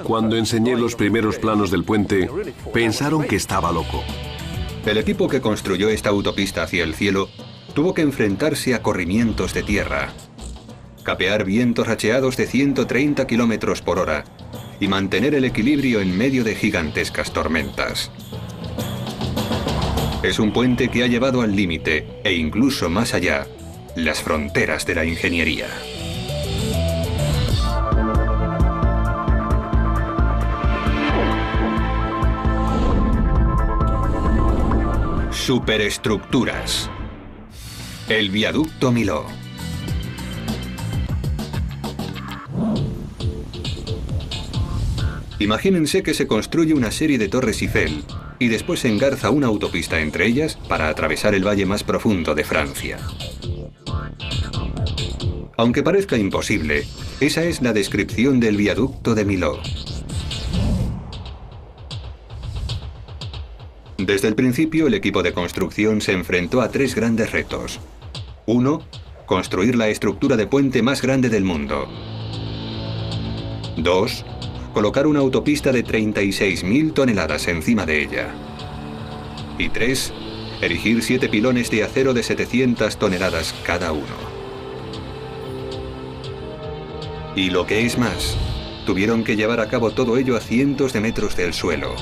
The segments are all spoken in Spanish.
Cuando enseñé los primeros planos del puente, pensaron que estaba loco. El equipo que construyó esta autopista hacia el cielo tuvo que enfrentarse a corrimientos de tierra, capear vientos racheados de 130 kilómetros por hora y mantener el equilibrio en medio de gigantescas tormentas. Es un puente que ha llevado al límite, e incluso más allá, las fronteras de la ingeniería. Superestructuras. El viaducto Millau. Imagínense que se construye una serie de torres Eiffel y después se engarza una autopista entre ellas para atravesar el valle más profundo de Francia. Aunque parezca imposible, esa es la descripción del viaducto de Millau. Desde el principio, el equipo de construcción se enfrentó a tres grandes retos. 1. Construir la estructura de puente más grande del mundo. 2. Colocar una autopista de 36.000 toneladas encima de ella. Y 3. Erigir 7 pilones de acero de 700 toneladas cada uno. Y lo que es más, tuvieron que llevar a cabo todo ello a cientos de metros del suelo.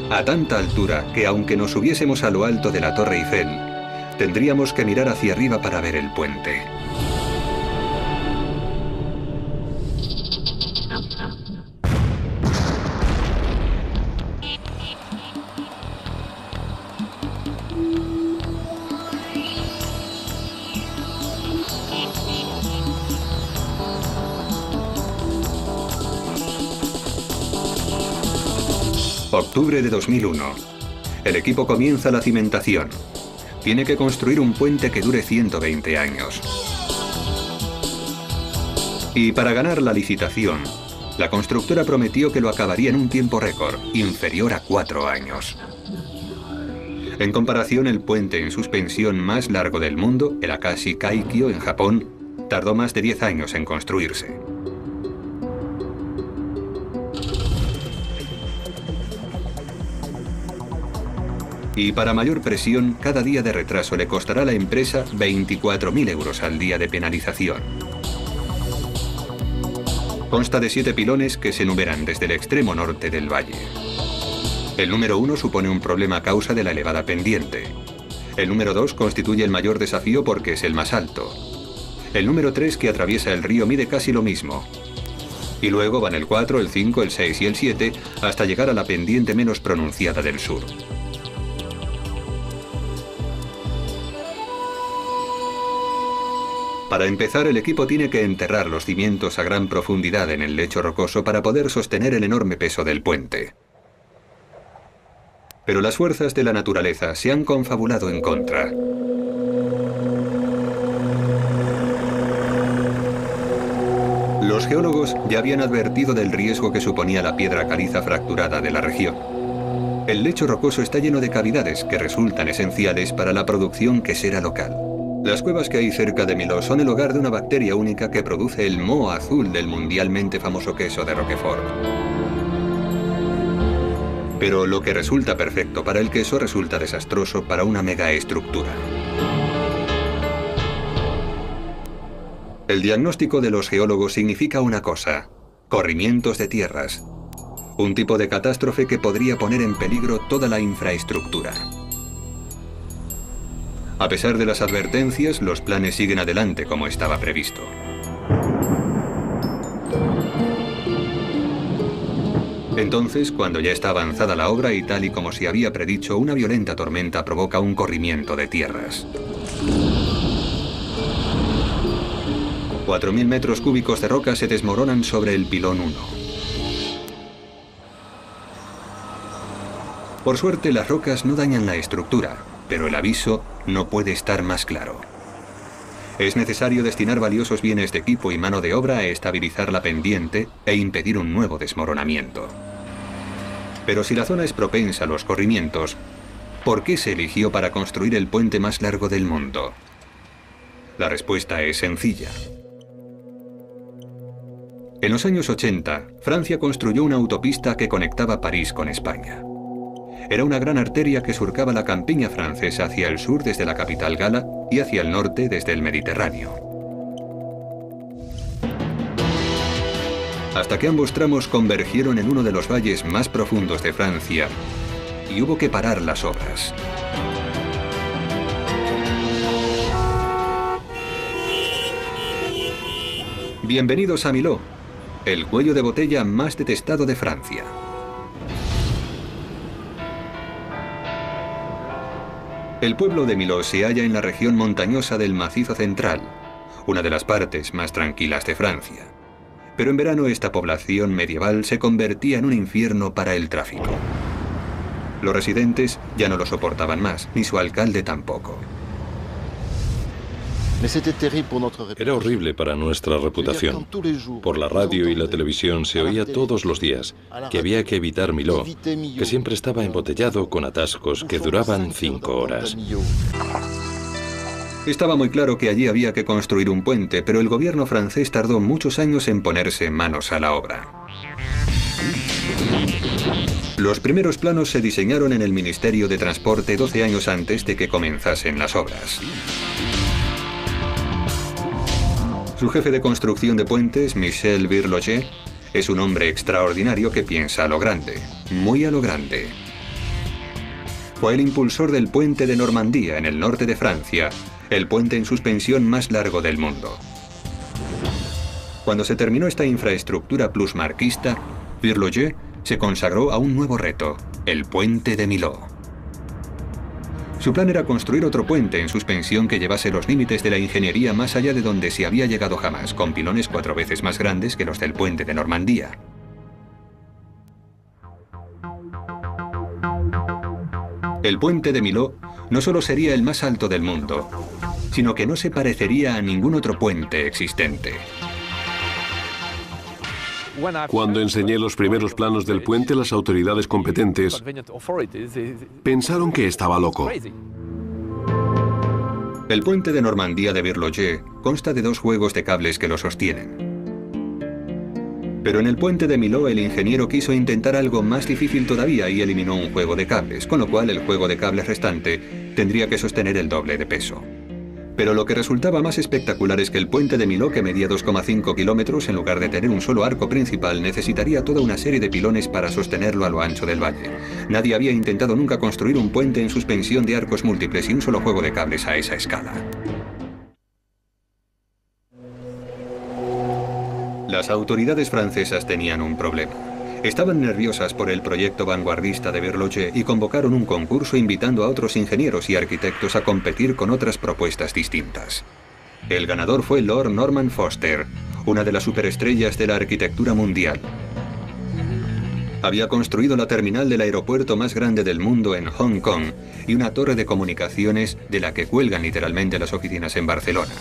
A tanta altura que aunque nos subiésemos a lo alto de la Torre Eiffel, tendríamos que mirar hacia arriba para ver el puente. Octubre de 2001. El equipo comienza la cimentación. Tiene que construir un puente que dure 120 años. Y para ganar la licitación, la constructora prometió que lo acabaría en un tiempo récord, inferior a 4 años. En comparación, el puente en suspensión más largo del mundo, el Akashi Kaikyo en Japón, tardó más de 10 años en construirse. Y para mayor presión, cada día de retraso le costará a la empresa 24.000 euros al día de penalización. Consta de 7 pilones que se enumeran desde el extremo norte del valle. El número 1 supone un problema a causa de la elevada pendiente. El número 2 constituye el mayor desafío porque es el más alto. El número 3, que atraviesa el río, mide casi lo mismo. Y luego van el 4, el 5, el 6 y el 7 hasta llegar a la pendiente menos pronunciada del sur. Para empezar, el equipo tiene que enterrar los cimientos a gran profundidad en el lecho rocoso para poder sostener el enorme peso del puente. Pero las fuerzas de la naturaleza se han confabulado en contra. Los geólogos ya habían advertido del riesgo que suponía la piedra caliza fracturada de la región. El lecho rocoso está lleno de cavidades que resultan esenciales para la producción quesera local. Las cuevas que hay cerca de Millau son el hogar de una bacteria única que produce el moho azul del mundialmente famoso queso de Roquefort. Pero lo que resulta perfecto para el queso resulta desastroso para una megaestructura. El diagnóstico de los geólogos significa una cosa: corrimientos de tierras. Un tipo de catástrofe que podría poner en peligro toda la infraestructura. A pesar de las advertencias, los planes siguen adelante como estaba previsto. Entonces, cuando ya está avanzada la obra y tal y como se había predicho, una violenta tormenta provoca un corrimiento de tierras. 4.000 metros cúbicos de roca se desmoronan sobre el pilón 1. Por suerte, las rocas no dañan la estructura, pero el aviso no puede estar más claro. Es necesario destinar valiosos bienes de equipo y mano de obra a estabilizar la pendiente e impedir un nuevo desmoronamiento. Pero si la zona es propensa a los corrimientos, ¿por qué se eligió para construir el puente más largo del mundo? La respuesta es sencilla. En los años 80, Francia construyó una autopista que conectaba París con España. Era una gran arteria que surcaba la campiña francesa hacia el sur desde la capital gala y hacia el norte desde el Mediterráneo. Hasta que ambos tramos convergieron en uno de los valles más profundos de Francia y hubo que parar las obras. Bienvenidos a Millau, el cuello de botella más detestado de Francia. El pueblo de Millau se halla en la región montañosa del Macizo Central, una de las partes más tranquilas de Francia. Pero en verano esta población medieval se convertía en un infierno para el tráfico. Los residentes ya no lo soportaban más, ni su alcalde tampoco. Era horrible para nuestra reputación. Por la radio y la televisión se oía todos los días que había que evitar Millau, que siempre estaba embotellado con atascos que duraban 5 horas. Estaba muy claro que allí había que construir un puente, pero el gobierno francés tardó muchos años en ponerse manos a la obra. Los primeros planos se diseñaron en el Ministerio de Transporte 12 años antes de que comenzasen las obras. Su jefe de construcción de puentes, Michel Virloget, es un hombre extraordinario que piensa a lo grande, muy a lo grande. Fue el impulsor del puente de Normandía en el norte de Francia, el puente en suspensión más largo del mundo. Cuando se terminó esta infraestructura plusmarquista, Virloget se consagró a un nuevo reto, el puente de Millau. Su plan era construir otro puente en suspensión que llevase los límites de la ingeniería más allá de donde se había llegado jamás, con pilones 4 veces más grandes que los del puente de Normandía. El puente de Millau no solo sería el más alto del mundo, sino que no se parecería a ningún otro puente existente. Cuando enseñé los primeros planos del puente, las autoridades competentes pensaron que estaba loco. El puente de Normandía de Virloget consta de 2 juegos de cables que lo sostienen. Pero en el puente de Millau el ingeniero quiso intentar algo más difícil todavía y eliminó un juego de cables, con lo cual el juego de cables restante tendría que sostener el doble de peso. Pero lo que resultaba más espectacular es que el puente de Millau, que medía 2,5 kilómetros, en lugar de tener un solo arco principal, necesitaría toda una serie de pilones para sostenerlo a lo ancho del valle. Nadie había intentado nunca construir un puente en suspensión de arcos múltiples y un solo juego de cables a esa escala. Las autoridades francesas tenían un problema. Estaban nerviosas por el proyecto vanguardista de Virloget y convocaron un concurso invitando a otros ingenieros y arquitectos a competir con otras propuestas distintas. El ganador fue Lord Norman Foster, una de las superestrellas de la arquitectura mundial. Había construido la terminal del aeropuerto más grande del mundo en Hong Kong y una torre de comunicaciones de la que cuelgan literalmente las oficinas en Barcelona.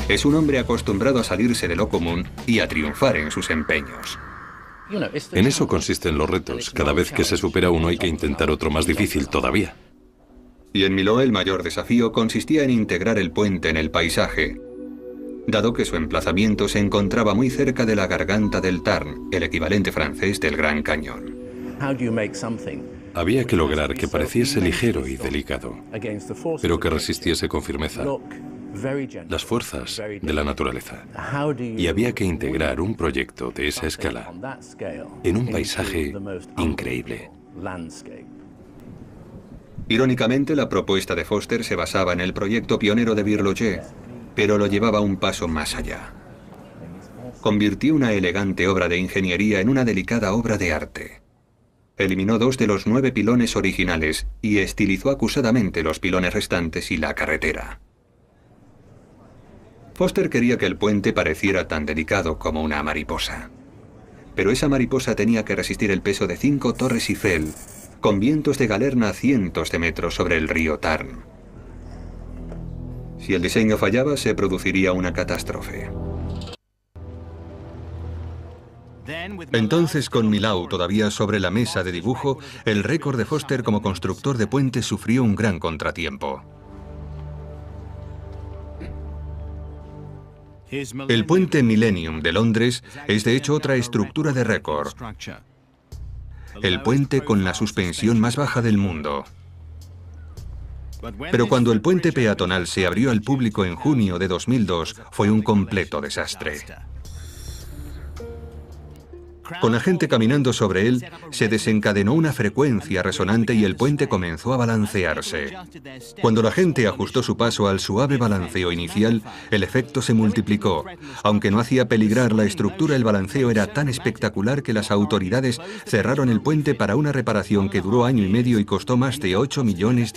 Es un hombre acostumbrado a salirse de lo común y a triunfar en sus empeños. En eso consisten los retos. Cada vez que se supera uno hay que intentar otro más difícil todavía. Y en Millau el mayor desafío consistía en integrar el puente en el paisaje, dado que su emplazamiento se encontraba muy cerca de la garganta del Tarn, el equivalente francés del Gran Cañón. Había que lograr que pareciese ligero y delicado, pero que resistiese con firmeza las fuerzas de la naturaleza. Y había que integrar un proyecto de esa escala en un paisaje increíble. Irónicamente, la propuesta de Foster se basaba en el proyecto pionero de Virloget, pero lo llevaba un paso más allá. Convirtió una elegante obra de ingeniería en una delicada obra de arte. Eliminó 2 de los 9 pilones originales y estilizó acusadamente los pilones restantes y la carretera. Foster quería que el puente pareciera tan delicado como una mariposa. Pero esa mariposa tenía que resistir el peso de 5 torres Eiffel, con vientos de galerna a cientos de metros sobre el río Tarn. Si el diseño fallaba, se produciría una catástrofe. Entonces, con Millau todavía sobre la mesa de dibujo, el récord de Foster como constructor de puentes sufrió un gran contratiempo. El puente Millennium de Londres es de hecho otra estructura de récord. El puente con la suspensión más baja del mundo. Pero cuando el puente peatonal se abrió al público en junio de 2002, fue un completo desastre. Con la gente caminando sobre él, se desencadenó una frecuencia resonante y el puente comenzó a balancearse. Cuando la gente ajustó su paso al suave balanceo inicial, el efecto se multiplicó. Aunque no hacía peligrar la estructura, el balanceo era tan espectacular que las autoridades cerraron el puente para una reparación que duró año y medio y costó más de $8 millones.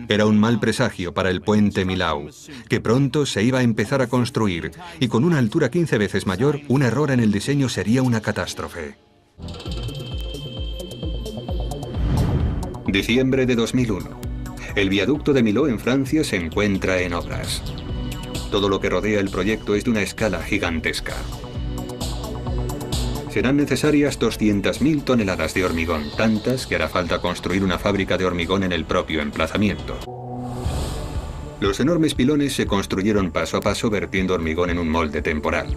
Era un mal presagio para el puente Millau, que pronto se iba a empezar a construir, y con una altura 15 veces mayor, un error en el diseño sería una catástrofe. Diciembre de 2001. El viaducto de Millau en Francia se encuentra en obras. Todo lo que rodea el proyecto es de una escala gigantesca. Serán necesarias 200.000 toneladas de hormigón, tantas que hará falta construir una fábrica de hormigón en el propio emplazamiento. Los enormes pilones se construyeron paso a paso vertiendo hormigón en un molde temporal.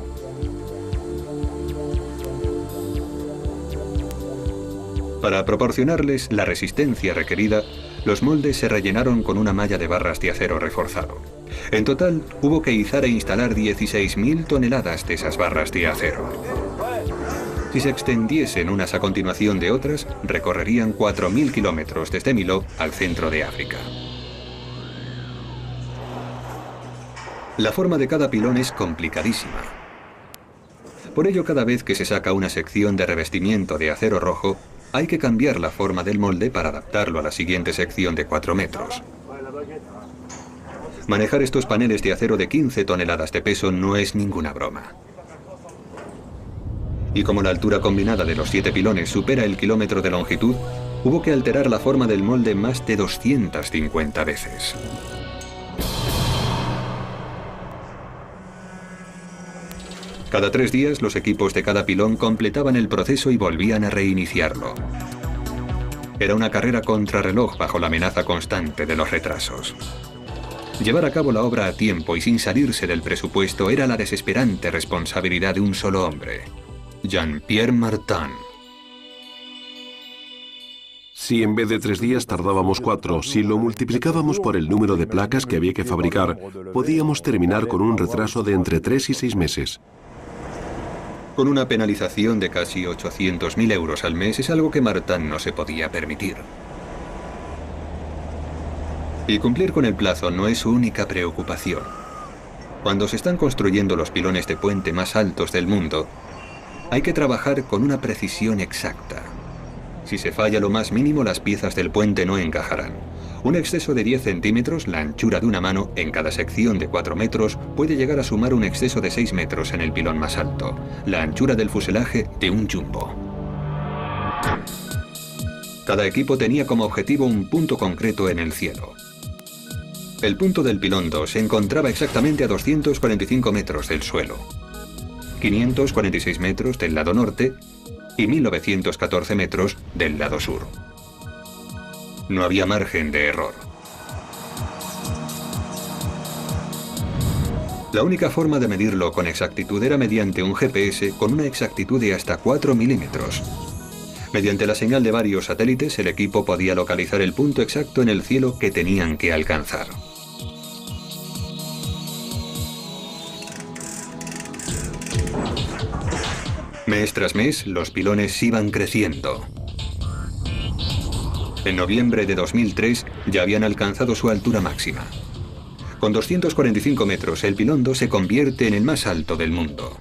Para proporcionarles la resistencia requerida, los moldes se rellenaron con una malla de barras de acero reforzado. En total, hubo que izar e instalar 16.000 toneladas de esas barras de acero. Si se extendiesen unas a continuación de otras, recorrerían 4.000 kilómetros desde Millau al centro de África. La forma de cada pilón es complicadísima. Por ello, cada vez que se saca una sección de revestimiento de acero rojo, hay que cambiar la forma del molde para adaptarlo a la siguiente sección de 4 metros. Manejar estos paneles de acero de 15 toneladas de peso no es ninguna broma. Y como la altura combinada de los 7 pilones supera el kilómetro de longitud, hubo que alterar la forma del molde más de 250 veces. Cada 3 días, los equipos de cada pilón completaban el proceso y volvían a reiniciarlo. Era una carrera contrarreloj bajo la amenaza constante de los retrasos. Llevar a cabo la obra a tiempo y sin salirse del presupuesto era la desesperante responsabilidad de un solo hombre: Jean-Pierre Martin. Si en vez de 3 días tardábamos 4, si lo multiplicábamos por el número de placas que había que fabricar, podíamos terminar con un retraso de entre 3 y 6 meses. Con una penalización de casi 800.000 euros al mes es algo que Martin no se podía permitir. Y cumplir con el plazo no es su única preocupación. Cuando se están construyendo los pilones de puente más altos del mundo, hay que trabajar con una precisión exacta. Si se falla lo más mínimo, las piezas del puente no encajarán. Un exceso de 10 centímetros, la anchura de una mano, en cada sección de 4 metros, puede llegar a sumar un exceso de 6 metros en el pilón más alto, la anchura del fuselaje de un jumbo. Cada equipo tenía como objetivo un punto concreto en el cielo. El punto del pilón 2 se encontraba exactamente a 245 metros del suelo, 546 metros del lado norte y 1914 metros del lado sur. No había margen de error. La única forma de medirlo con exactitud era mediante un GPS con una exactitud de hasta 4 milímetros. Mediante la señal de varios satélites, el equipo podía localizar el punto exacto en el cielo que tenían que alcanzar. Mes tras mes, los pilones iban creciendo. En noviembre de 2003 ya habían alcanzado su altura máxima. Con 245 metros, el pilón 2 se convierte en el más alto del mundo.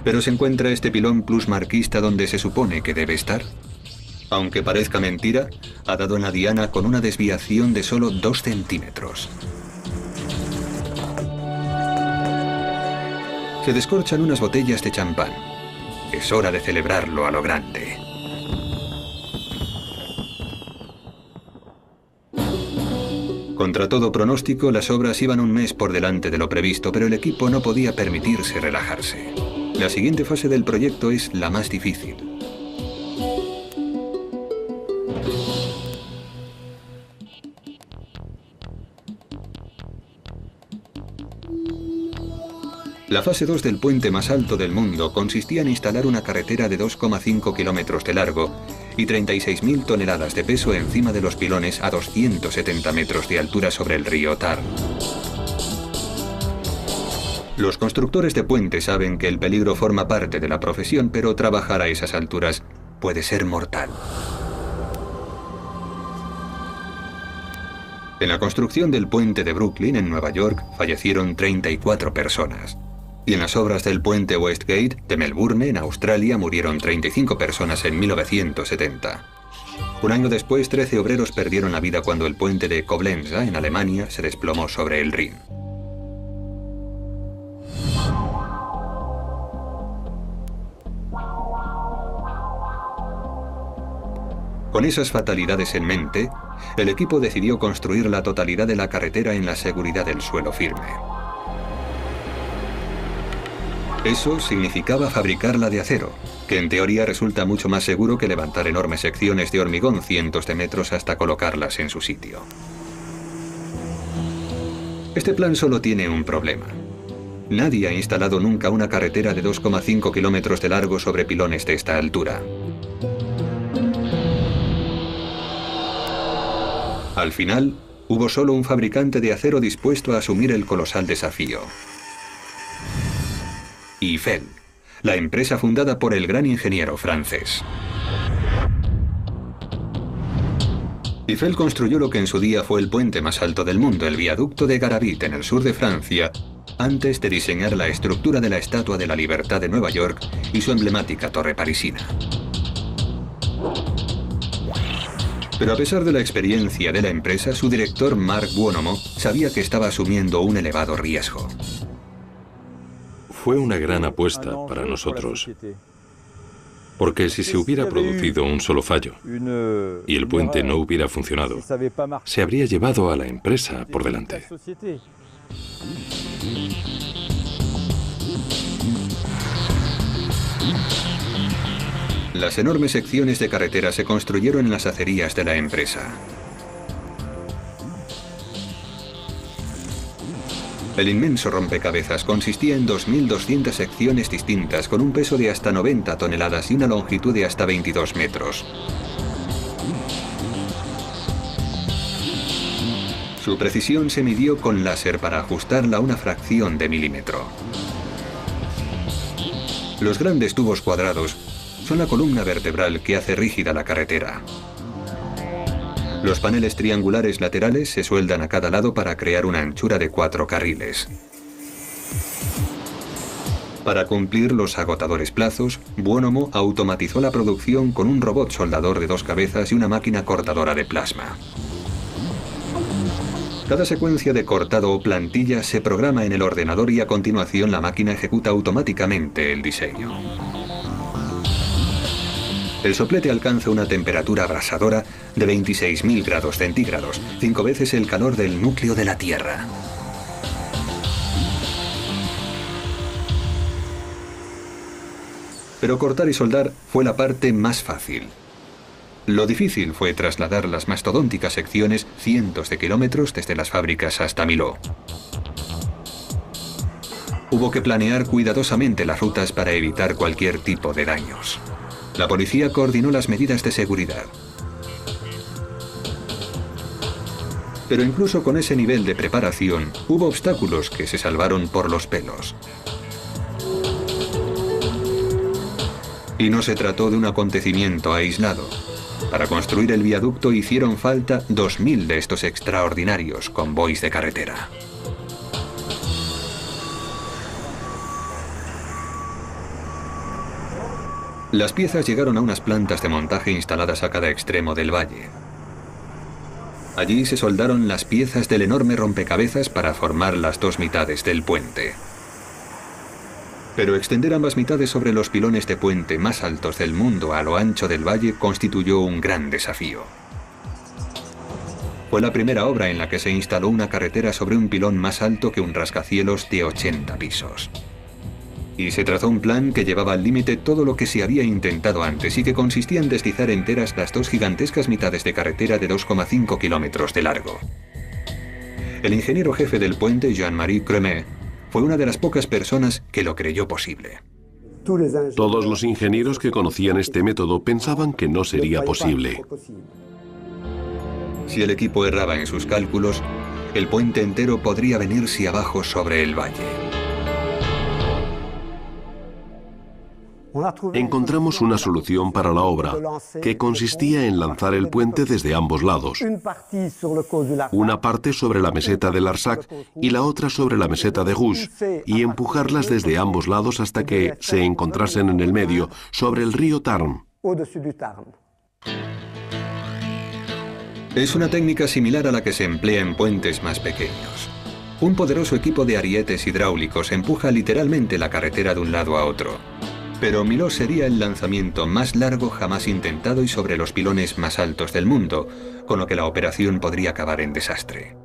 ¿Pero se encuentra este pilón plusmarquista donde se supone que debe estar? Aunque parezca mentira, ha dado en la diana con una desviación de solo 2 centímetros. Se descorchan unas botellas de champán. Es hora de celebrarlo a lo grande. Contra todo pronóstico, las obras iban un mes por delante de lo previsto, pero el equipo no podía permitirse relajarse. La siguiente fase del proyecto es la más difícil. La fase 2 del puente más alto del mundo consistía en instalar una carretera de 2,5 kilómetros de largo y 36.000 toneladas de peso encima de los pilones a 270 metros de altura sobre el río Tarn. Los constructores de puentes saben que el peligro forma parte de la profesión, pero trabajar a esas alturas puede ser mortal. En la construcción del puente de Brooklyn, en Nueva York, fallecieron 34 personas. Y en las obras del puente Westgate de Melbourne, en Australia, murieron 35 personas en 1970. Un año después, 13 obreros perdieron la vida cuando el puente de Koblenza, en Alemania, se desplomó sobre el Rin. Con esas fatalidades en mente, el equipo decidió construir la totalidad de la carretera en la seguridad del suelo firme. Eso significaba fabricarla de acero, que en teoría resulta mucho más seguro que levantar enormes secciones de hormigón cientos de metros hasta colocarlas en su sitio. Este plan solo tiene un problema. Nadie ha instalado nunca una carretera de 2,5 kilómetros de largo sobre pilones de esta altura. Al final, hubo solo un fabricante de acero dispuesto a asumir el colosal desafío. Eiffel, la empresa fundada por el gran ingeniero francés. Eiffel construyó lo que en su día fue el puente más alto del mundo, el viaducto de Garabit, en el sur de Francia, antes de diseñar la estructura de la Estatua de la Libertad de Nueva York y su emblemática torre parisina. Pero a pesar de la experiencia de la empresa, su director, Marc Buonomo, sabía que estaba asumiendo un elevado riesgo. Fue una gran apuesta para nosotros, porque si se hubiera producido un solo fallo y el puente no hubiera funcionado, se habría llevado a la empresa por delante. Las enormes secciones de carretera se construyeron en las acerías de la empresa. El inmenso rompecabezas consistía en 2.200 secciones distintas con un peso de hasta 90 toneladas y una longitud de hasta 22 metros. Su precisión se midió con láser para ajustarla a una fracción de milímetro. Los grandes tubos cuadrados son la columna vertebral que hace rígida la carretera. Los paneles triangulares laterales se sueldan a cada lado para crear una anchura de 4 carriles. Para cumplir los agotadores plazos, Buonomo automatizó la producción con un robot soldador de 2 cabezas y una máquina cortadora de plasma. Cada secuencia de cortado o plantilla se programa en el ordenador y a continuación la máquina ejecuta automáticamente el diseño. El soplete alcanza una temperatura abrasadora de 26.000 grados centígrados, 5 veces el calor del núcleo de la Tierra. Pero cortar y soldar fue la parte más fácil. Lo difícil fue trasladar las mastodónticas secciones cientos de kilómetros desde las fábricas hasta Millau. Hubo que planear cuidadosamente las rutas para evitar cualquier tipo de daños. La policía coordinó las medidas de seguridad. Pero incluso con ese nivel de preparación, hubo obstáculos que se salvaron por los pelos. Y no se trató de un acontecimiento aislado. Para construir el viaducto hicieron falta 2.000 de estos extraordinarios convoys de carretera. Las piezas llegaron a unas plantas de montaje instaladas a cada extremo del valle. Allí se soldaron las piezas del enorme rompecabezas para formar las 2 mitades del puente. Pero extender ambas mitades sobre los pilones de puente más altos del mundo a lo ancho del valle constituyó un gran desafío. Fue la primera obra en la que se instaló una carretera sobre un pilón más alto que un rascacielos de 80 pisos. Y se trazó un plan que llevaba al límite todo lo que se había intentado antes y que consistía en deslizar enteras las 2 gigantescas mitades de carretera de 2,5 kilómetros de largo. El ingeniero jefe del puente, Jean-Marie Cremet, fue una de las pocas personas que lo creyó posible. Todos los ingenieros que conocían este método pensaban que no sería posible. Si el equipo erraba en sus cálculos, el puente entero podría venirse abajo sobre el valle. Encontramos una solución para la obra, que consistía en lanzar el puente desde ambos lados. Una parte sobre la meseta de Larzac y la otra sobre la meseta de Rousse, y empujarlas desde ambos lados hasta que se encontrasen en el medio, sobre el río Tarn. Es una técnica similar a la que se emplea en puentes más pequeños. Un poderoso equipo de arietes hidráulicos empuja literalmente la carretera de un lado a otro. Pero Millau sería el lanzamiento más largo jamás intentado y sobre los pilones más altos del mundo, con lo que la operación podría acabar en desastre.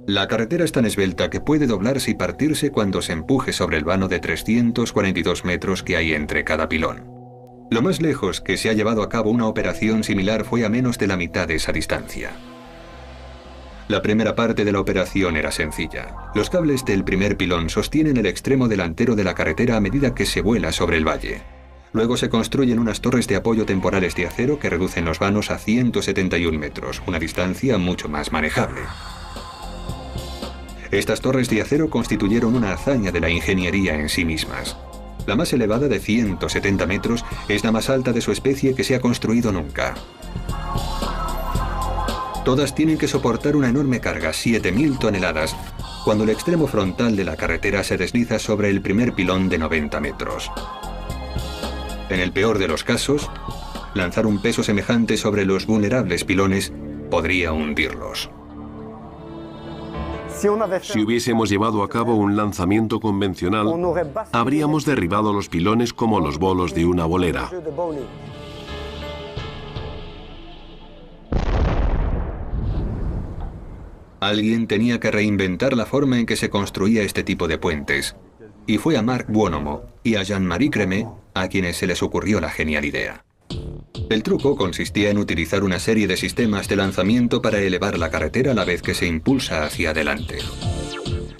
La carretera es tan esbelta que puede doblarse y partirse cuando se empuje sobre el vano de 342 metros que hay entre cada pilón. Lo más lejos que se ha llevado a cabo una operación similar fue a menos de la mitad de esa distancia. La primera parte de la operación era sencilla. Los cables del primer pilón sostienen el extremo delantero de la carretera a medida que se vuela sobre el valle. Luego se construyen unas torres de apoyo temporales de acero que reducen los vanos a 171 metros, una distancia mucho más manejable. Estas torres de acero constituyeron una hazaña de la ingeniería en sí mismas. La más elevada, de 170 metros, es la más alta de su especie que se ha construido nunca. Todas tienen que soportar una enorme carga, 7.000 toneladas, cuando el extremo frontal de la carretera se desliza sobre el primer pilón de 90 metros. En el peor de los casos, lanzar un peso semejante sobre los vulnerables pilones podría hundirlos. Si hubiésemos llevado a cabo un lanzamiento convencional, habríamos derribado los pilones como los bolos de una bolera. Alguien tenía que reinventar la forma en que se construía este tipo de puentes, y fue a Marc Buonomo y a Jean-Marie Crémet a quienes se les ocurrió la genial idea. El truco consistía en utilizar una serie de sistemas de lanzamiento para elevar la carretera a la vez que se impulsa hacia adelante.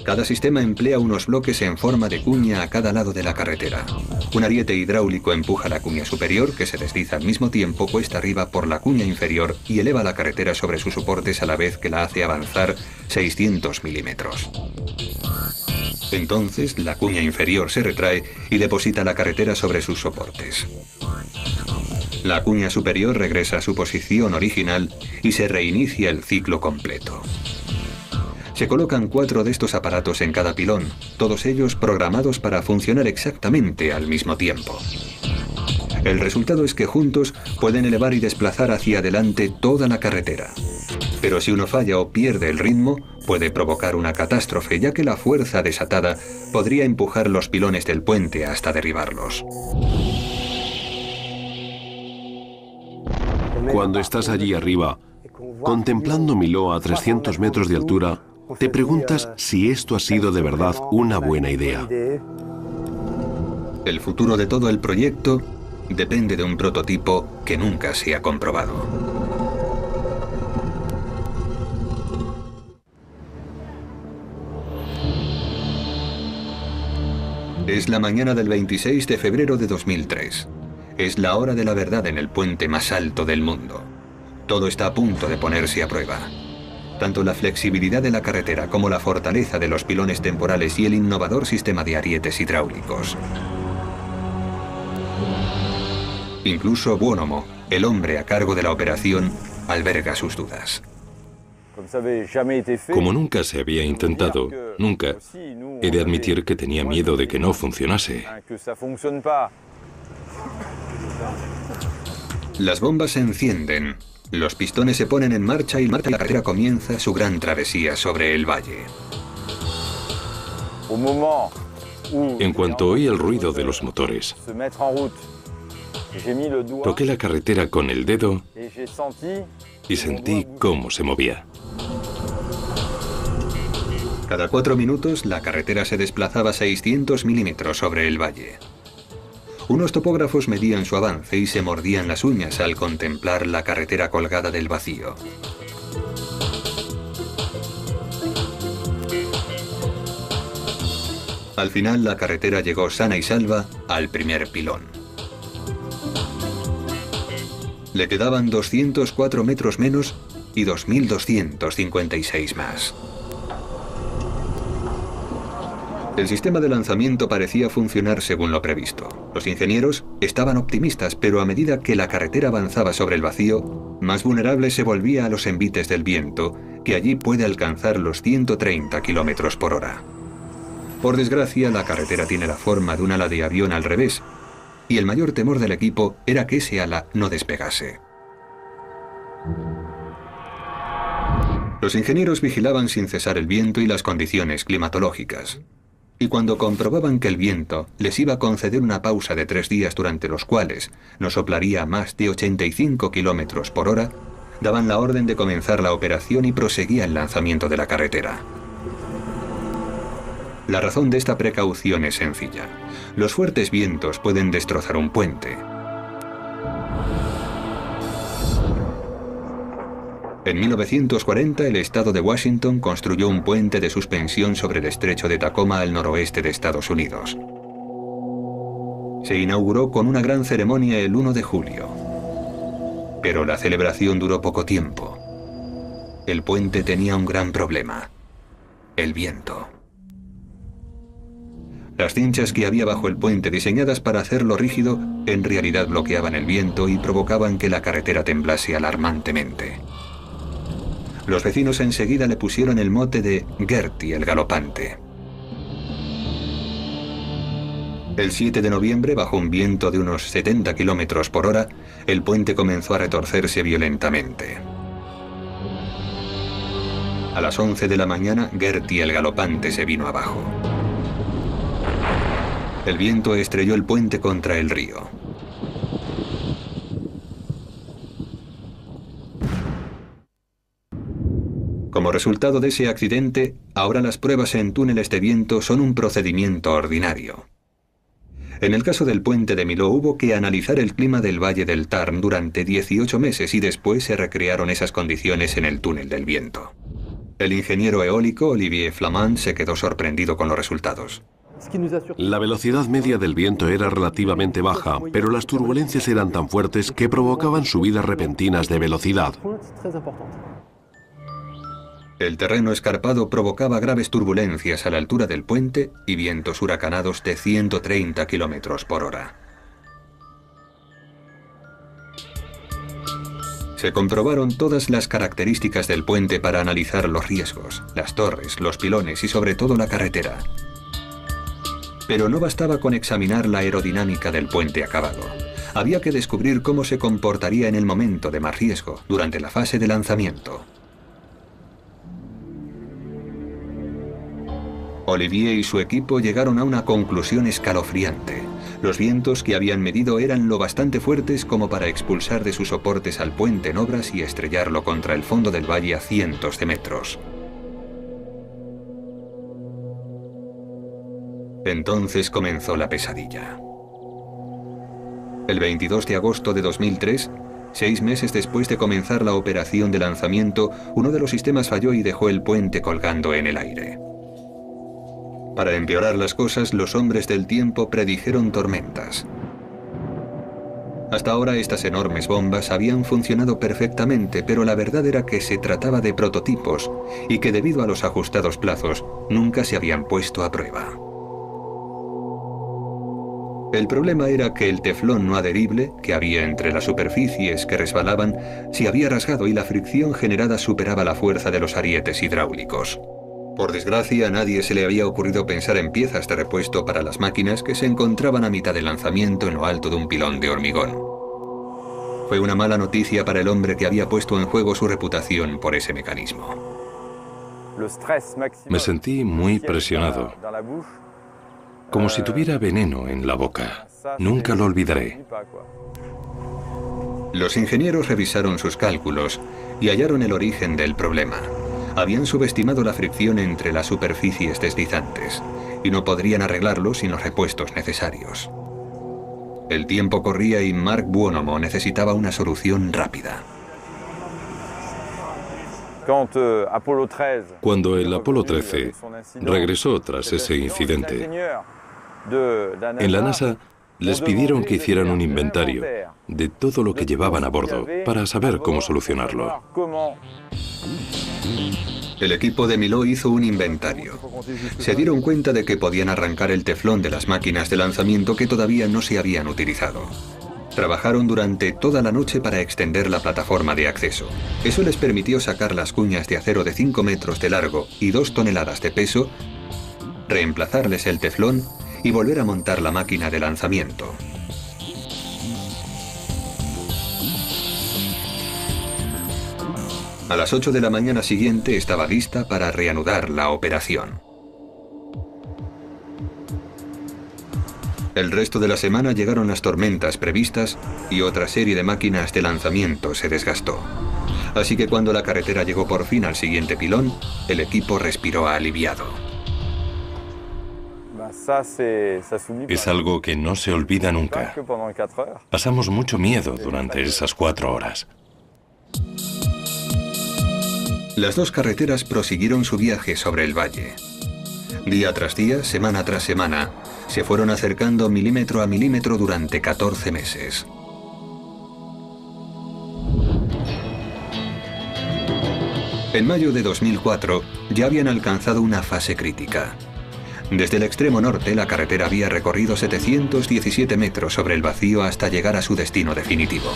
Cada sistema emplea unos bloques en forma de cuña a cada lado de la carretera. Un ariete hidráulico empuja la cuña superior, que se desliza al mismo tiempo cuesta arriba por la cuña inferior y eleva la carretera sobre sus soportes a la vez que la hace avanzar 600 milímetros. Entonces, la cuña inferior se retrae y deposita la carretera sobre sus soportes. La cuña superior regresa a su posición original y se reinicia el ciclo completo. Se colocan 4 de estos aparatos en cada pilón, todos ellos programados para funcionar exactamente al mismo tiempo. El resultado es que juntos pueden elevar y desplazar hacia adelante toda la carretera. Pero si uno falla o pierde el ritmo, puede provocar una catástrofe, ya que la fuerza desatada podría empujar los pilones del puente hasta derribarlos. Cuando estás allí arriba, contemplando Millau a 300 metros de altura, te preguntas si esto ha sido de verdad una buena idea. El futuro de todo el proyecto depende de un prototipo que nunca se ha comprobado. Es la mañana del 26 de febrero de 2003. Es la hora de la verdad en el puente más alto del mundo. Todo está a punto de ponerse a prueba. Tanto la flexibilidad de la carretera como la fortaleza de los pilones temporales y el innovador sistema de arietes hidráulicos. Incluso Buonomo, el hombre a cargo de la operación, alberga sus dudas. Como nunca se había intentado, nunca, he de admitir que tenía miedo de que no funcionase. Las bombas se encienden, los pistones se ponen en marcha y la carretera comienza su gran travesía sobre el valle. En cuanto oí el ruido de los motores, toqué la carretera con el dedo y sentí cómo se movía. Cada 4 minutos, la carretera se desplazaba 600 milímetros sobre el valle. Unos topógrafos medían su avance y se mordían las uñas al contemplar la carretera colgada del vacío. Al final, la carretera llegó sana y salva al primer pilón. Le quedaban 204 metros menos y 2.256 más. El sistema de lanzamiento parecía funcionar según lo previsto. Los ingenieros estaban optimistas, pero a medida que la carretera avanzaba sobre el vacío, más vulnerable se volvía a los envites del viento, que allí puede alcanzar los 130 kilómetros por hora. Por desgracia, la carretera tiene la forma de un ala de avión al revés, y el mayor temor del equipo era que ese ala no despegase. Los ingenieros vigilaban sin cesar el viento y las condiciones climatológicas. Y cuando comprobaban que el viento les iba a conceder una pausa de 3 días durante los cuales no soplaría a más de 85 kilómetros por hora, daban la orden de comenzar la operación y proseguía el lanzamiento de la carretera. La razón de esta precaución es sencilla. Los fuertes vientos pueden destrozar un puente. En 1940, el estado de Washington construyó un puente de suspensión sobre el estrecho de Tacoma al noroeste de Estados Unidos. Se inauguró con una gran ceremonia el 1 de julio. Pero la celebración duró poco tiempo. El puente tenía un gran problema: el viento. Las cinchas que había bajo el puente, diseñadas para hacerlo rígido, en realidad bloqueaban el viento y provocaban que la carretera temblase alarmantemente. Los vecinos enseguida le pusieron el mote de Gertie el galopante. El 7 de noviembre, bajo un viento de unos 70 kilómetros por hora, el puente comenzó a retorcerse violentamente. A las 11 de la mañana, Gertie el galopante se vino abajo. El viento estrelló el puente contra el río. Como resultado de ese accidente, ahora las pruebas en túneles de viento son un procedimiento ordinario. En el caso del puente de Millau hubo que analizar el clima del Valle del Tarn durante 18 meses y después se recrearon esas condiciones en el túnel del viento. El ingeniero eólico Olivier Flamand se quedó sorprendido con los resultados. La velocidad media del viento era relativamente baja, pero las turbulencias eran tan fuertes que provocaban subidas repentinas de velocidad. El terreno escarpado provocaba graves turbulencias a la altura del puente y vientos huracanados de 130 kilómetros por hora. Se comprobaron todas las características del puente para analizar los riesgos, las torres, los pilones y sobre todo la carretera. Pero no bastaba con examinar la aerodinámica del puente acabado. Había que descubrir cómo se comportaría en el momento de más riesgo, durante la fase de lanzamiento. Olivier y su equipo llegaron a una conclusión escalofriante. Los vientos que habían medido eran lo bastante fuertes como para expulsar de sus soportes al puente en obras y estrellarlo contra el fondo del valle a cientos de metros. Entonces comenzó la pesadilla. El 22 de agosto de 2003, 6 meses después de comenzar la operación de lanzamiento, uno de los sistemas falló y dejó el puente colgando en el aire. Para empeorar las cosas, los hombres del tiempo predijeron tormentas. Hasta ahora estas enormes bombas habían funcionado perfectamente, pero la verdad era que se trataba de prototipos y que debido a los ajustados plazos nunca se habían puesto a prueba. El problema era que el teflón no adherible que había entre las superficies que resbalaban se había rasgado y la fricción generada superaba la fuerza de los arietes hidráulicos. Por desgracia, a nadie se le había ocurrido pensar en piezas de repuesto para las máquinas que se encontraban a mitad del lanzamiento en lo alto de un pilón de hormigón. Fue una mala noticia para el hombre que había puesto en juego su reputación por ese mecanismo. Me sentí muy presionado, como si tuviera veneno en la boca. Nunca lo olvidaré. Los ingenieros revisaron sus cálculos y hallaron el origen del problema. Habían subestimado la fricción entre las superficies deslizantes y no podrían arreglarlo sin los repuestos necesarios. El tiempo corría y Mark Buonomo necesitaba una solución rápida. Cuando el Apolo 13 regresó tras ese incidente, en la NASA les pidieron que hicieran un inventario de todo lo que llevaban a bordo para saber cómo solucionarlo. El equipo de Milot hizo un inventario. Se dieron cuenta de que podían arrancar el teflón de las máquinas de lanzamiento que todavía no se habían utilizado. Trabajaron durante toda la noche para extender la plataforma de acceso. Eso les permitió sacar las cuñas de acero de 5 metros de largo y 2 toneladas de peso, reemplazarles el teflón y volver a montar la máquina de lanzamiento. A las 8 de la mañana siguiente estaba lista para reanudar la operación. El resto de la semana llegaron las tormentas previstas y otra serie de máquinas de lanzamiento se desgastó. Así que cuando la carretera llegó por fin al siguiente pilón, el equipo respiró aliviado. Es algo que no se olvida nunca. Pasamos mucho miedo durante esas 4 horas. Las dos carreteras prosiguieron su viaje sobre el valle. Día tras día, semana tras semana, se fueron acercando milímetro a milímetro durante 14 meses. En mayo de 2004, ya habían alcanzado una fase crítica. Desde el extremo norte, la carretera había recorrido 717 metros sobre el vacío hasta llegar a su destino definitivo.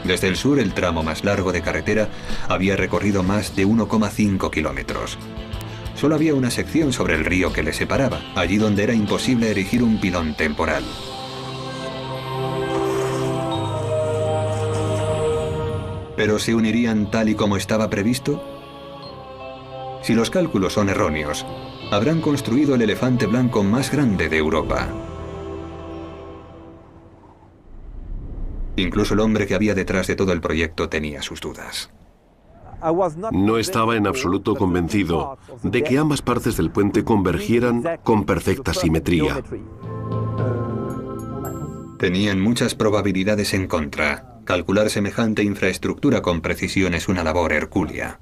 Desde el sur, el tramo más largo de carretera había recorrido más de 1,5 kilómetros. Solo había una sección sobre el río que le separaba, allí donde era imposible erigir un pilón temporal. ¿Pero se unirían tal y como estaba previsto? Si los cálculos son erróneos, habrán construido el elefante blanco más grande de Europa. Incluso el hombre que había detrás de todo el proyecto tenía sus dudas. No estaba en absoluto convencido de que ambas partes del puente convergieran con perfecta simetría. Tenían muchas probabilidades en contra. Calcular semejante infraestructura con precisión es una labor hercúlea.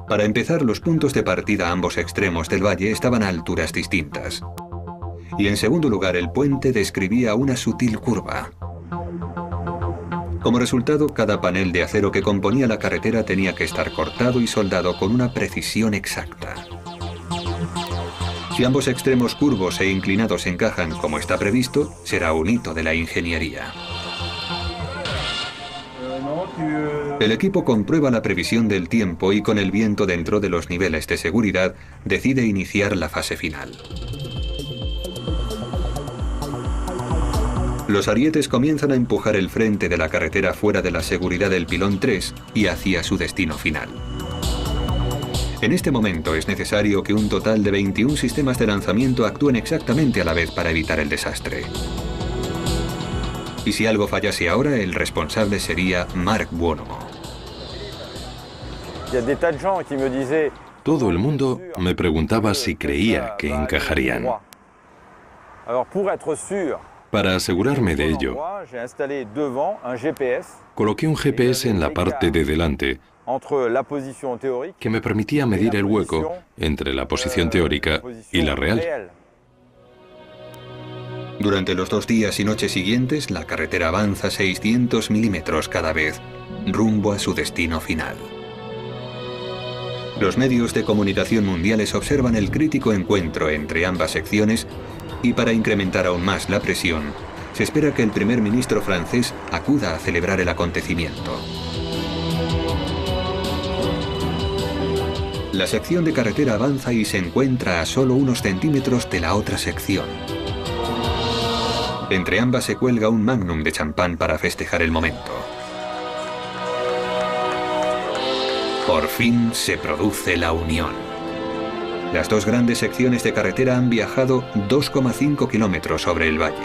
Para empezar, los puntos de partida a ambos extremos del valle estaban a alturas distintas. Y en segundo lugar, el puente describía una sutil curva. Como resultado, cada panel de acero que componía la carretera tenía que estar cortado y soldado con una precisión exacta. Si ambos extremos curvos e inclinados encajan como está previsto, será un hito de la ingeniería. El equipo comprueba la previsión del tiempo y con el viento dentro de los niveles de seguridad, decide iniciar la fase final. Los arietes comienzan a empujar el frente de la carretera fuera de la seguridad del pilón 3 y hacia su destino final. En este momento es necesario que un total de 21 sistemas de lanzamiento actúen exactamente a la vez para evitar el desastre. Y si algo fallase ahora, el responsable sería Mark Buonomo. Todo el mundo me preguntaba si creía que encajarían. Para asegurarme de ello, coloqué un GPS en la parte de delante que me permitía medir el hueco entre la posición teórica y la real. Durante los 2 días y noches siguientes, la carretera avanza 600 milímetros cada vez, rumbo a su destino final. Los medios de comunicación mundiales observan el crítico encuentro entre ambas secciones y para incrementar aún más la presión, se espera que el primer ministro francés acuda a celebrar el acontecimiento. La sección de carretera avanza y se encuentra a solo unos centímetros de la otra sección. Entre ambas se cuelga un magnum de champán para festejar el momento. Por fin se produce la unión. Las dos grandes secciones de carretera han viajado 2,5 kilómetros sobre el valle.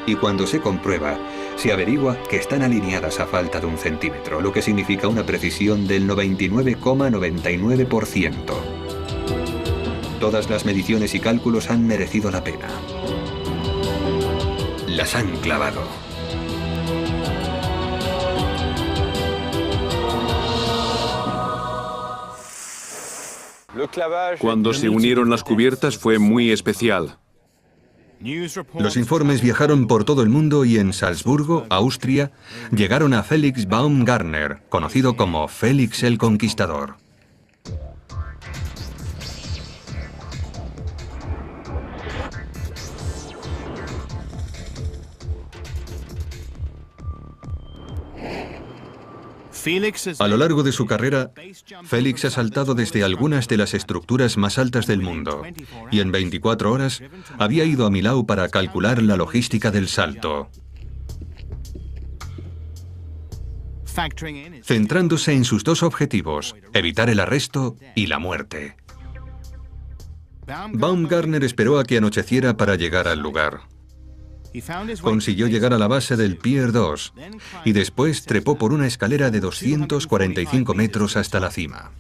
Y cuando se comprueba, se averigua que están alineadas a falta de 1 centímetro, lo que significa una precisión del 99,99%. Todas las mediciones y cálculos han merecido la pena. Las han clavado. Cuando se unieron las cubiertas fue muy especial. Los informes viajaron por todo el mundo y en Salzburgo, Austria, llegaron a Felix Baumgartner, conocido como Félix el Conquistador. A lo largo de su carrera, Félix ha saltado desde algunas de las estructuras más altas del mundo y en 24 horas había ido a Millau para calcular la logística del salto, centrándose en sus dos objetivos, evitar el arresto y la muerte. Baumgartner esperó a que anocheciera para llegar al lugar. Consiguió llegar a la base del Pier 2 y después trepó por una escalera de 245 metros hasta la cima.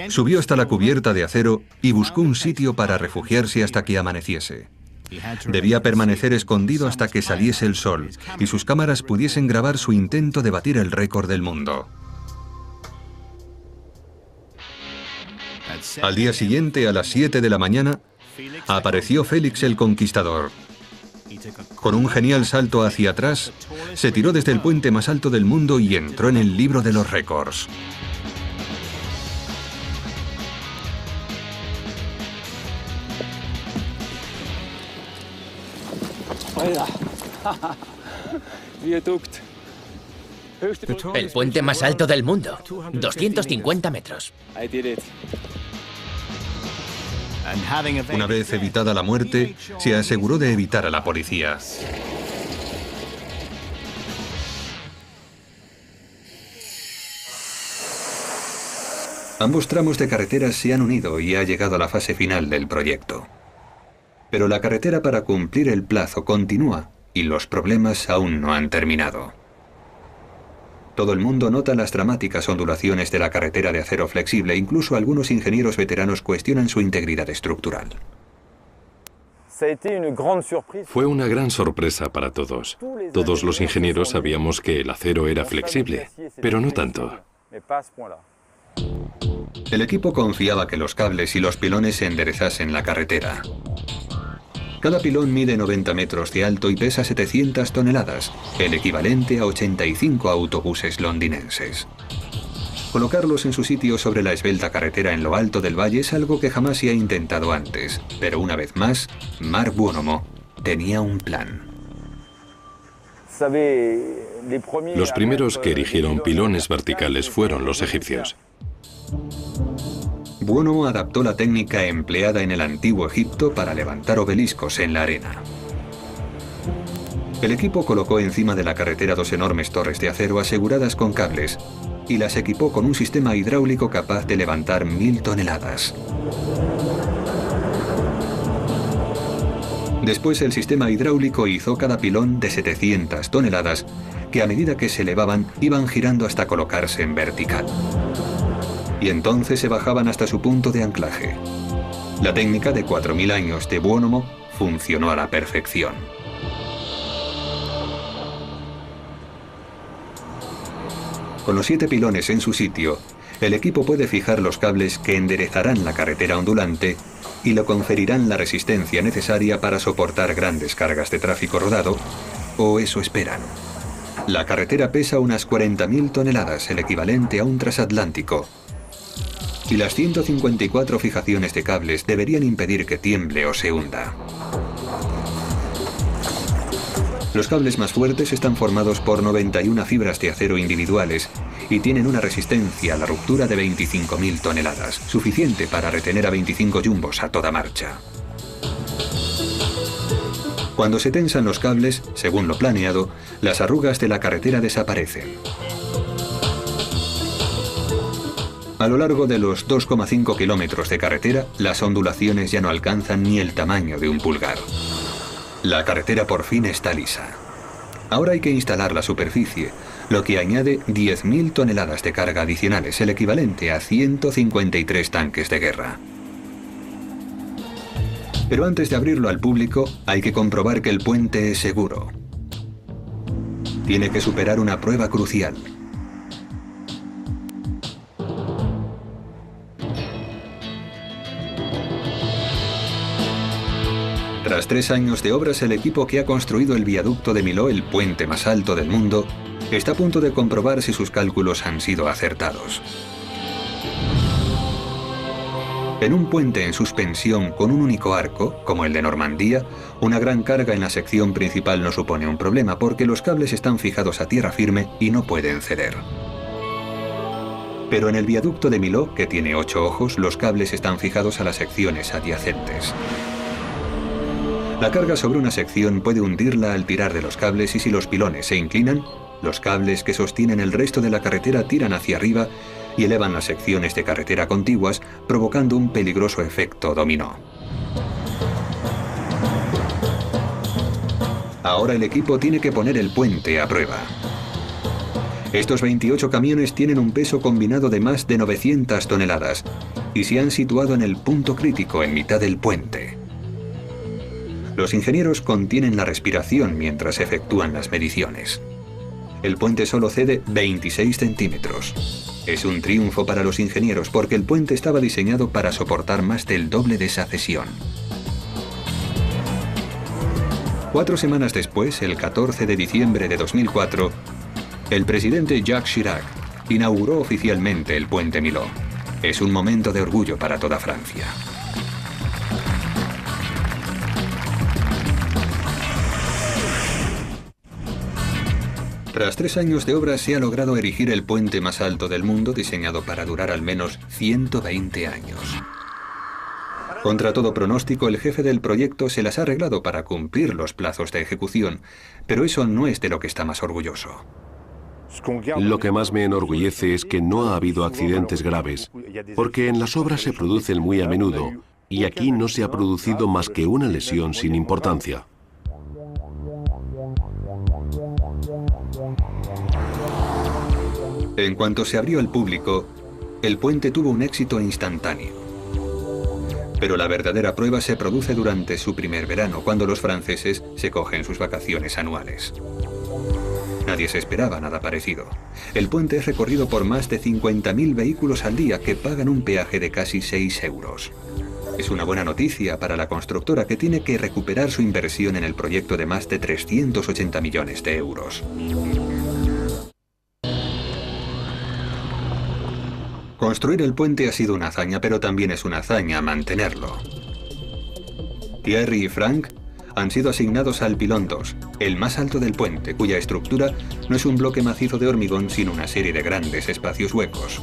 Subió hasta la cubierta de acero y buscó un sitio para refugiarse hasta que amaneciese. Debía permanecer escondido hasta que saliese el sol y sus cámaras pudiesen grabar su intento de batir el récord del mundo. Al día siguiente, a las 7 de la mañana, apareció Félix el Conquistador. Con un genial salto hacia atrás, se tiró desde el puente más alto del mundo y entró en el libro de los récords. El puente más alto del mundo, 250 metros. Una vez evitada la muerte, se aseguró de evitar a la policía. Ambos tramos de carretera se han unido y ha llegado a la fase final del proyecto. Pero la carretera para cumplir el plazo continúa y los problemas aún no han terminado. Todo el mundo nota las dramáticas ondulaciones de la carretera de acero flexible, incluso algunos ingenieros veteranos cuestionan su integridad estructural. Fue una gran sorpresa para todos. Todos los ingenieros sabíamos que el acero era flexible, pero no tanto. El equipo confiaba que los cables y los pilones enderezasen la carretera. Cada pilón mide 90 metros de alto y pesa 700 toneladas, el equivalente a 85 autobuses londinenses. Colocarlos en su sitio sobre la esbelta carretera en lo alto del valle es algo que jamás se ha intentado antes, pero una vez más, Marc Buonomo tenía un plan. Los primeros que erigieron pilones verticales fueron los egipcios. Buonomo adaptó la técnica empleada en el antiguo Egipto para levantar obeliscos en la arena. El equipo colocó encima de la carretera dos enormes torres de acero aseguradas con cables y las equipó con un sistema hidráulico capaz de levantar 1000 toneladas. Después el sistema hidráulico hizo cada pilón de 700 toneladas que a medida que se elevaban iban girando hasta colocarse en vertical. Y entonces se bajaban hasta su punto de anclaje. La técnica de 4000 años de Buonomo funcionó a la perfección. Con los 7 pilones en su sitio, el equipo puede fijar los cables que enderezarán la carretera ondulante y le conferirán la resistencia necesaria para soportar grandes cargas de tráfico rodado, o eso esperan. La carretera pesa unas 40.000 toneladas, el equivalente a un transatlántico. Y las 154 fijaciones de cables deberían impedir que tiemble o se hunda. Los cables más fuertes están formados por 91 fibras de acero individuales y tienen una resistencia a la ruptura de 25.000 toneladas, suficiente para retener a 25 jumbos a toda marcha. Cuando se tensan los cables, según lo planeado, las arrugas de la carretera desaparecen. A lo largo de los 2,5 kilómetros de carretera, las ondulaciones ya no alcanzan ni el tamaño de un pulgar. La carretera por fin está lisa. Ahora hay que instalar la superficie, lo que añade 10.000 toneladas de carga adicionales, el equivalente a 153 tanques de guerra. Pero antes de abrirlo al público, hay que comprobar que el puente es seguro. Tiene que superar una prueba crucial. Tras 3 años de obras, el equipo que ha construido el viaducto de Millau, el puente más alto del mundo, está a punto de comprobar si sus cálculos han sido acertados. En un puente en suspensión con un único arco, como el de Normandía, una gran carga en la sección principal no supone un problema porque los cables están fijados a tierra firme y no pueden ceder. Pero en el viaducto de Millau, que tiene 8 ojos, los cables están fijados a las secciones adyacentes. La carga sobre una sección puede hundirla al tirar de los cables y si los pilones se inclinan, los cables que sostienen el resto de la carretera tiran hacia arriba y elevan las secciones de carretera contiguas, provocando un peligroso efecto dominó. Ahora el equipo tiene que poner el puente a prueba. Estos 28 camiones tienen un peso combinado de más de 900 toneladas y se han situado en el punto crítico en mitad del puente. Los ingenieros contienen la respiración mientras efectúan las mediciones. El puente solo cede 26 centímetros. Es un triunfo para los ingenieros porque el puente estaba diseñado para soportar más del doble de esa cesión. 4 semanas después, el 14 de diciembre de 2004, el presidente Jacques Chirac inauguró oficialmente el puente Millau. Es un momento de orgullo para toda Francia. Tras 3 años de obra se ha logrado erigir el puente más alto del mundo, diseñado para durar al menos 120 años. Contra todo pronóstico, el jefe del proyecto se las ha arreglado para cumplir los plazos de ejecución, pero eso no es de lo que está más orgulloso. Lo que más me enorgullece es que no ha habido accidentes graves, porque en las obras se producen muy a menudo, y aquí no se ha producido más que una lesión sin importancia. En cuanto se abrió al público, el puente tuvo un éxito instantáneo. Pero la verdadera prueba se produce durante su primer verano, cuando los franceses se cogen sus vacaciones anuales. Nadie se esperaba nada parecido. El puente es recorrido por más de 50.000 vehículos al día que pagan un peaje de casi 6 euros. Es una buena noticia para la constructora que tiene que recuperar su inversión en el proyecto de más de 380 millones de euros. Construir el puente ha sido una hazaña, pero también es una hazaña mantenerlo. Thierry y Frank han sido asignados al pilón 2, el más alto del puente, cuya estructura no es un bloque macizo de hormigón, sino una serie de grandes espacios huecos.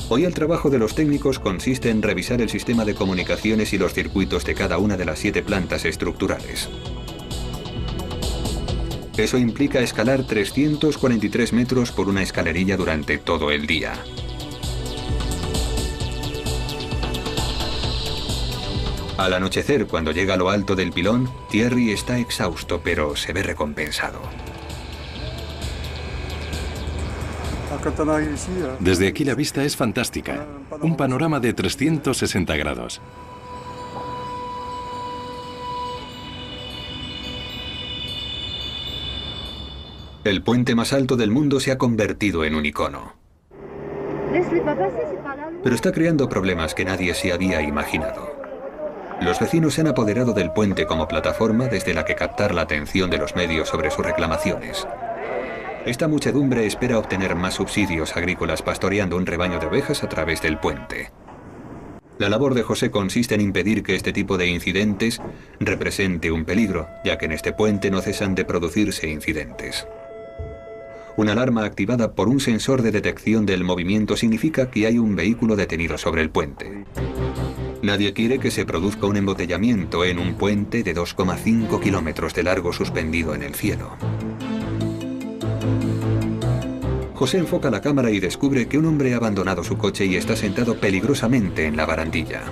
Hoy el trabajo de los técnicos consiste en revisar el sistema de comunicaciones y los circuitos de cada una de las 7 plantas estructurales. Eso implica escalar 343 metros por una escalerilla durante todo el día. Al anochecer, cuando llega a lo alto del pilón, Thierry está exhausto, pero se ve recompensado. Desde aquí la vista es fantástica. Un panorama de 360 grados. El puente más alto del mundo se ha convertido en un icono. Pero está creando problemas que nadie se había imaginado. Los vecinos se han apoderado del puente como plataforma desde la que captar la atención de los medios sobre sus reclamaciones. Esta muchedumbre espera obtener más subsidios agrícolas pastoreando un rebaño de ovejas a través del puente. La labor de José consiste en impedir que este tipo de incidentes represente un peligro, ya que en este puente no cesan de producirse incidentes. Una alarma activada por un sensor de detección del movimiento significa que hay un vehículo detenido sobre el puente. Nadie quiere que se produzca un embotellamiento en un puente de 2,5 kilómetros de largo suspendido en el cielo. José enfoca la cámara y descubre que un hombre ha abandonado su coche y está sentado peligrosamente en la barandilla.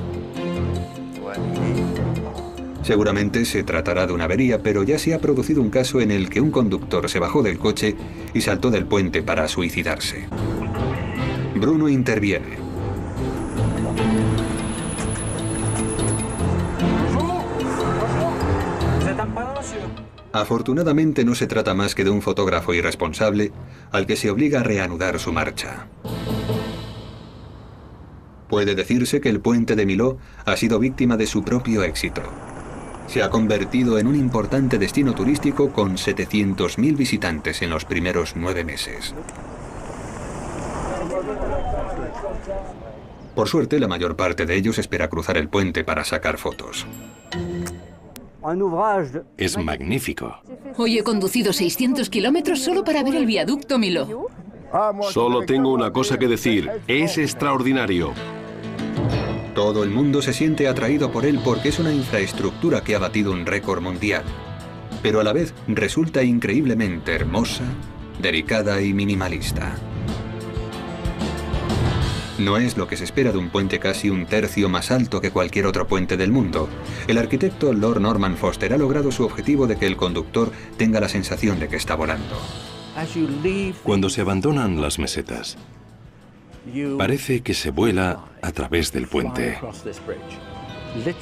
Seguramente se tratará de una avería, pero ya se ha producido un caso en el que un conductor se bajó del coche y saltó del puente para suicidarse. Bruno interviene. Afortunadamente no se trata más que de un fotógrafo irresponsable al que se obliga a reanudar su marcha. Puede decirse que el puente de Millau ha sido víctima de su propio éxito. Se ha convertido en un importante destino turístico con 700.000 visitantes en los primeros 9 meses. Por suerte, la mayor parte de ellos espera cruzar el puente para sacar fotos. Es magnífico. Hoy he conducido 600 kilómetros solo para ver el viaducto Millau. Solo tengo una cosa que decir. Es extraordinario. Todo el mundo se siente atraído por él porque es una infraestructura que ha batido un récord mundial. Pero a la vez resulta increíblemente hermosa, delicada y minimalista. No es lo que se espera de un puente casi un tercio más alto que cualquier otro puente del mundo. El arquitecto Lord Norman Foster ha logrado su objetivo de que el conductor tenga la sensación de que está volando. Cuando se abandonan las mesetas, parece que se vuela a través del puente.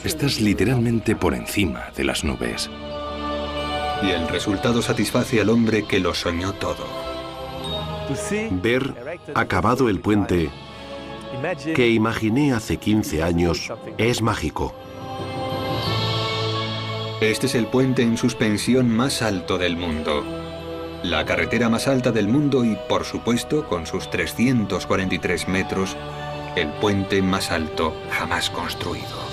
Estás literalmente por encima de las nubes. Y el resultado satisface al hombre que lo soñó todo. Ver acabado el puente que imaginé hace 15 años es mágico. Este es el puente en suspensión más alto del mundo. La carretera más alta del mundo y, por supuesto, con sus 343 metros, el puente más alto jamás construido.